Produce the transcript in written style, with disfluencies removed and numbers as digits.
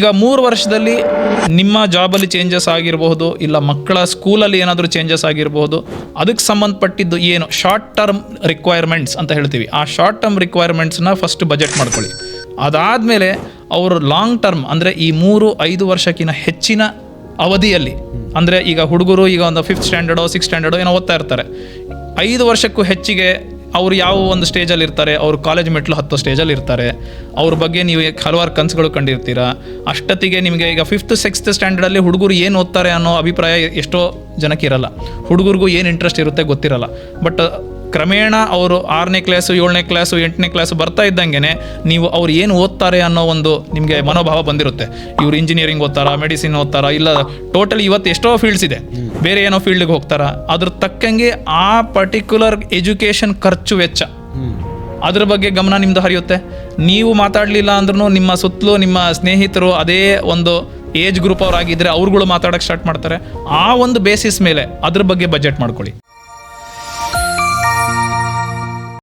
ಈಗ 3 ವರ್ಷದಲ್ಲಿ ನಿಮ್ಮ ಜಾಬಲ್ಲಿ ಚೇಂಜಸ್ ಆಗಿರಬಹುದು, ಇಲ್ಲ ಮಕ್ಕಳ ಸ್ಕೂಲಲ್ಲಿ ಏನಾದರೂ ಚೇಂಜಸ್ ಆಗಿರಬಹುದು. ಅದಕ್ಕೆ ಸಂಬಂಧಪಟ್ಟಿದ್ದು ಏನು ಶಾರ್ಟ್ ಟರ್ಮ್ ರಿಕ್ವೈರ್ಮೆಂಟ್ಸ್ ಅಂತ ಹೇಳ್ತೀವಿ, ಆ ಶಾರ್ಟ್ ಟರ್ಮ್ ರಿಕ್ವೈರ್ಮೆಂಟ್ಸ್ನ ಫಸ್ಟ್ ಬಜೆಟ್ ಮಾಡ್ಕೊಳ್ಳಿ. ಅದಾದಮೇಲೆ ಅವರು ಲಾಂಗ್ ಟರ್ಮ್ ಅಂದರೆ ಈ 3-5 ವರ್ಷಕ್ಕಿಂತ ಹೆಚ್ಚಿನ ಅವಧಿಯಲ್ಲಿ, ಅಂದರೆ ಈಗ ಹುಡುಗರು ಈಗ ಒಂದು 5th ಸ್ಟ್ಯಾಂಡರ್ಡೋ 6th ಸ್ಟ್ಯಾಂಡರ್ಡೋ ಏನೋ ಓದ್ತಾ ಇರ್ತಾರೆ, 5 ವರ್ಷಕ್ಕೂ ಹೆಚ್ಚಿಗೆ ಅವರು ಯಾವ ಒಂದು ಸ್ಟೇಜಲ್ಲಿ ಇರ್ತಾರೆ, ಅವರು ಕಾಲೇಜ್ ಮೆಟ್ಲು ಹತ್ತೋ ಸ್ಟೇಜಲ್ಲಿ ಇರ್ತಾರೆ. ಅವ್ರ ಬಗ್ಗೆ ನೀವು ಹಲವಾರು ಕನಸುಗಳು ಕಂಡಿರ್ತೀರ. ಅಷ್ಟೊತ್ತಿಗೆ ನಿಮಗೆ ಈಗ 5th 6th ಸ್ಟ್ಯಾಂಡರ್ಡಲ್ಲಿ ಹುಡುಗರು ಏನು ಓದ್ತಾರೆ ಅನ್ನೋ ಅಭಿಪ್ರಾಯ ಎಷ್ಟೋ ಜನಕ್ಕೆ ಇರಲ್ಲ. ಹುಡುಗರಿಗೂ ಏನು ಇಂಟ್ರೆಸ್ಟ್ ಇರುತ್ತೆ ಗೊತ್ತಿರಲ್ಲ. ಬಟ್ ಕ್ರಮೇಣ ಅವರು 6ನೇ ಕ್ಲಾಸು 7ನೇ ಕ್ಲಾಸು 8ನೇ ಕ್ಲಾಸು ಬರ್ತಾ ಇದ್ದಂಗೆ ನೀವು ಅವ್ರು ಏನು ಓದ್ತಾರೆ ಅನ್ನೋ ಒಂದು ನಿಮಗೆ ಮನೋಭಾವ ಬಂದಿರುತ್ತೆ. ಇವರು ಇಂಜಿನಿಯರಿಂಗ್ ಓದ್ತಾರಾ, ಮೆಡಿಸಿನ್ ಓದ್ತಾರಾ, ಇಲ್ಲ ಟೋಟಲಿ ಇವತ್ತು ಎಷ್ಟೋ ಫೀಲ್ಡ್ಸ್ ಇದೆ, ಬೇರೆ ಏನೋ ಫೀಲ್ಡ್ಗೆ ಹೋಗ್ತಾರಾ, ಅದ್ರ ತಕ್ಕಂಗೆ ಆ ಪರ್ಟಿಕ್ಯುಲರ್ ಎಜುಕೇಷನ್ ಖರ್ಚು ವೆಚ್ಚ ಅದ್ರ ಬಗ್ಗೆ ಗಮನ ನಿಮ್ಮದು ಹರಿಯುತ್ತೆ. ನೀವು ಮಾತಾಡಲಿಲ್ಲ ಅಂದ್ರೂ ನಿಮ್ಮ ಸುತ್ತಲೂ ನಿಮ್ಮ ಸ್ನೇಹಿತರು ಅದೇ ಒಂದು ಏಜ್ ಗ್ರೂಪ್ ಅವರಾಗಿದ್ದರೆ ಅವ್ರುಗಳು ಮಾತಾಡೋಕ್ಕೆ ಸ್ಟಾರ್ಟ್ ಮಾಡ್ತಾರೆ. ಆ ಒಂದು ಬೇಸಿಸ್ ಮೇಲೆ ಅದ್ರ ಬಗ್ಗೆ ಬಜೆಟ್ ಮಾಡ್ಕೊಳ್ಳಿ.